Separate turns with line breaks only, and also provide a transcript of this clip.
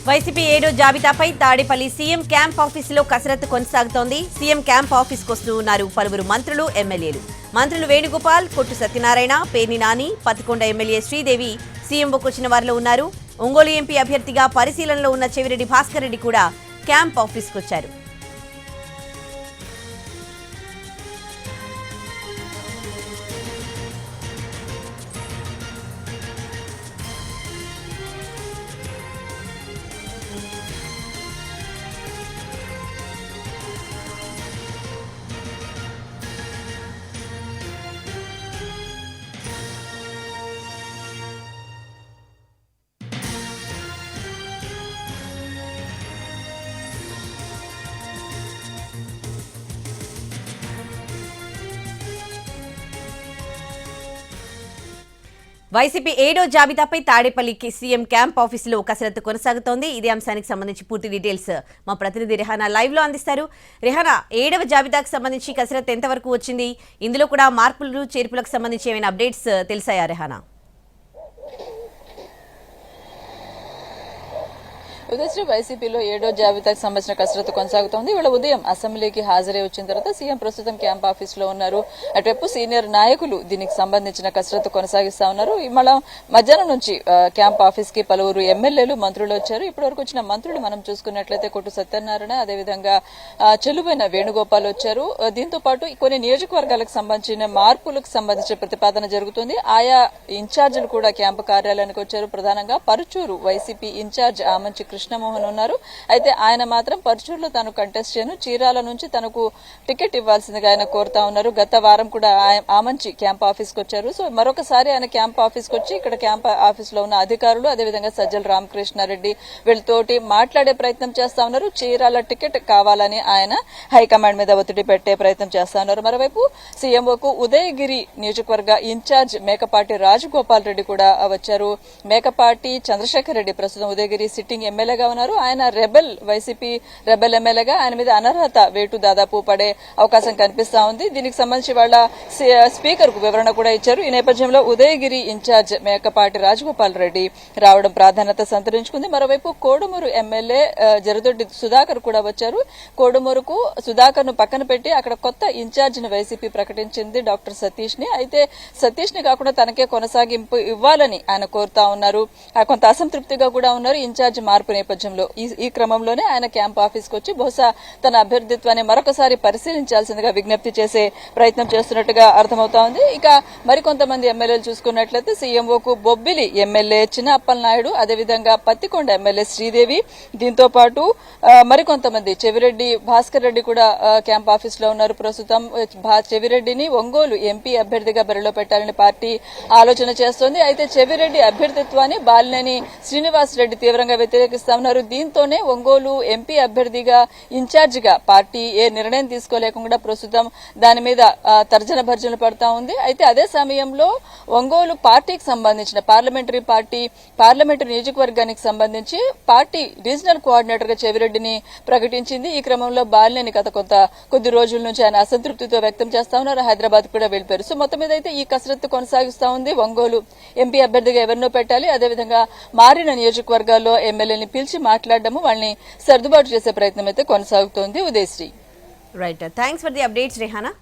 YCP 7వ జాబితాపై Tadepalli CM camp ఆఫీసులో కసరత్తు కొనసాగుతోంది. సీఎం క్యాంప్ ఆఫీస్కు వస్తున్నారు పలువురు మంత్రులు, ఎమ్మెల్యేలు. మంత్రులు వేణుగోపాల్, కొట్టు సత్యనారాయణ, పేర్ని నాని, పత్తికొండ ఎమ్మెల్యే శ్రీదేవి సీఎంఓకు వచ్చిన వారిలో ఉన్నారు. ఒంగోలు ఎంపీ అభ్యర్థిగా పరిశీలనలో ఉన్న చెవిరెడ్డి భాస్కర్ రెడ్డి కూడా క్యాంప్ ఆఫీస్కు వచ్చారు. వైసీపీ 7వ జాబితాపై తాడేపల్లికి సీఎం క్యాంప్ ఆఫీసులో కసరత్తు కొనసాగుతోంది. ఇదే అంశానికి సంబంధించి పూర్తి డీటెయిల్స్ మా ప్రతినిధి రెహానా లైవ్ లో అందిస్తారు. రెహానా, 7వ జాబితాకు సంబంధించి కసరత్తు ఎంతవరకు వచ్చింది? ఇందులో కూడా మార్పులు చేర్పులకు సంబంధించి ఏమైనా అప్డేట్స్ తెలిసాయా రెహానా?
ఉదయశ్రీ, వైసీపీలో 7వ జాబితాకు సంబంధించిన కసరత్తు కొనసాగుతోంది. ఇవాళ ఉదయం అసెంబ్లీకి హాజరై వచ్చిన తర్వాత సీఎం ప్రస్తుతం క్యాంప్ ఆఫీస్ లో ఉన్నారు. అటువైపు సీనియర్ నాయకులు దీనికి సంబంధించిన కసరత్తు కొనసాగిస్తా ఉన్నారు. ఇవాళ మధ్యాహ్నం నుంచి క్యాంప్ ఆఫీస్ కి పలువురు ఎమ్మెల్యేలు, మంత్రులు వచ్చారు. ఇప్పటివరకు వచ్చిన మంత్రులు మనం చూసుకున్నట్లయితే కొట్టు సత్యనారాయణ, అదేవిధంగా చెలుబైన వేణుగోపాల్ వచ్చారు. దీంతో పాటు కొన్ని నియోజకవర్గాలకు సంబంధించిన మార్పులకు సంబంధించిన ప్రతిపాదన జరుగుతుంది. ఆయా ఇన్ఛార్జీలు కూడా క్యాంపు కార్యాలయానికి వచ్చారు. ప్రధానంగా పరుచూరు వైసీపీ ఇన్ఛార్జ్ ఆమంచి కృష్ణమోహన్ ఉన్నారు. అయితే ఆయన మాత్రం పరుచూరులో తాను కంటెస్ట్ చేయను, చీరాల నుంచి తనకు టికెట్ ఇవ్వాల్సిందిగా ఆయన కోరుతా ఉన్నారు. గత వారం కూడా ఆమంచి క్యాంప్ ఆఫీస్ కు వచ్చారు. సో మరొకసారి ఆయన క్యాంప్ ఆఫీస్ కు వచ్చి ఇక్కడ క్యాంప్ ఆఫీస్ లో ఉన్న అధికారులు, అదేవిధంగా సజ్జల రామకృష్ణారెడ్డి వీళ్ళతోటి మాట్లాడే ప్రయత్నం చేస్తా ఉన్నారు. చీరాల టికెట్ కావాలని ఆయన హైకమాండ్ మీద ఒత్తిడి పెట్టే ప్రయత్నం చేస్తా ఉన్నారు. మరోవైపు సీఎంఓకు ఉదయగిరి నియోజకవర్గ ఇన్ఛార్జ్ మేకపాటి రాజగోపాల్ రెడ్డి కూడా వచ్చారు. మేకపాటి చంద్రశేఖర్ రెడ్డి ప్రస్తుతం ఉదయగిరి సిట్టింగ్ ఎమ్మెల్యేగా ఉన్నారు. ఆయన వైసీపీ రెబెల్ ఎమ్మెల్యేగా ఆయన మీద అనర్హత వేటు దాదాపు పడే అవకాశం కనిపిస్తా ఉంది. దీనికి సంబంధించి వాళ్ళ స్పీకర్ కు వివరణ కూడా ఇచ్చారు. ఈ నేపథ్యంలో ఉదయగిరి ఇన్ఛార్జ్ మేకపాటి రాజగోపాల్ రెడ్డి రావడం ప్రాధాన్యత సంతరించుకుంది. మరోవైపు కోడుమూరు ఎమ్మెల్యే జరదొడ్డి సుధాకర్ కూడా వచ్చారు. కోడుమూరుకు సుధాకర్ ను పక్కన పెట్టి అక్కడ కొత్త ఇన్ఛార్జ్ ని వైసీపీ ప్రకటించింది డాక్టర్ సతీష్ ని. అయితే సతీష్ ని కాకుండా తనకే కొనసాగింపు ఇవ్వాలని ఆయన కోరుతా ఉన్నారు. కొంత అసంతృప్తిగా కూడా ఉన్నారు ఇన్ఛార్జ్ మార్పు నేపథ్యంలో. ఈ క్రమంలోనే ఆయన క్యాంప్ ఆఫీస్ కు వచ్చి బహుశా తన అభ్యర్థిత్వాన్ని మరొకసారి పరిశీలించాల్సిందిగా విజ్ఞప్తి చేసే ప్రయత్నం చేస్తున్నట్టుగా అర్థమవుతా ఉంది. ఇక మరికొంతమంది ఎమ్మెల్యేలు చూసుకున్నట్లయితే సీఎంఓకు బొబ్బిలి ఎమ్మెల్యే చిన్న అప్పలనాయుడు, అదేవిధంగా పత్తికొండ ఎమ్మెల్యే శ్రీదేవి, దీంతో పాటు మరికొంతమంది చెవిరెడ్డి భాస్కర్ రెడ్డి కూడా క్యాంప్ ఆఫీస్ లో ఉన్నారు. ప్రస్తుతం చెవిరెడ్డిని ఒంగోలు ఎంపీ అభ్యర్థిగా బరిలో పెట్టాలని పార్టీ ఆలోచన చేస్తోంది. అయితే చెవిరెడ్డి అభ్యర్థిత్వాన్ని బాలినేని శ్రీనివాస్ రెడ్డి తీవ్రంగా వ్యతిరేకిస్తా ఉన్నారు. దీంతోనే ఒంగోలు ఎంపీ అభ్యర్థిగా ఇన్ఛార్జ్ గా పార్టీ ఏ నిర్ణయం తీసుకోలేకుండా ప్రస్తుతం దాని మీద తర్జన భర్జనలు పడతా ఉంది. అయితే అదే సమయంలో ఒంగోలు పార్టీకి సంబంధించిన పార్లమెంటరీ నియోజకవర్గానికి సంబంధించి పార్టీ రీజనల్ కోఆర్డినేటర్ గా చెవిరెడ్డిని ప్రకటించింది. ఈ క్రమంలో బాలినేని గత కొద్ది రోజుల నుంచి ఆయన అసంతృప్తితో వ్యక్తం చేస్తా ఉన్నారు. హైదరాబాద్ కూడా వెళ్లిపోయారు. సో మొత్తం మీద అయితే ఈ కసరత్తు కొనసాగిస్తా ఉంది. ఒంగోలు ఎంపీ అభ్యర్థిగా ఎవరినో పెట్టాలి, అదేవిధంగా మారిన నియోజకవర్గాల్లో ఎమ్మెల్యేని పిలిచి మాట్లాడడము, వాళ్ళని సర్దుబాటు చేసే ప్రయత్నం అయితే కొనసాగుతోంది. Udayasri.
Right, thanks for the updates Rehana.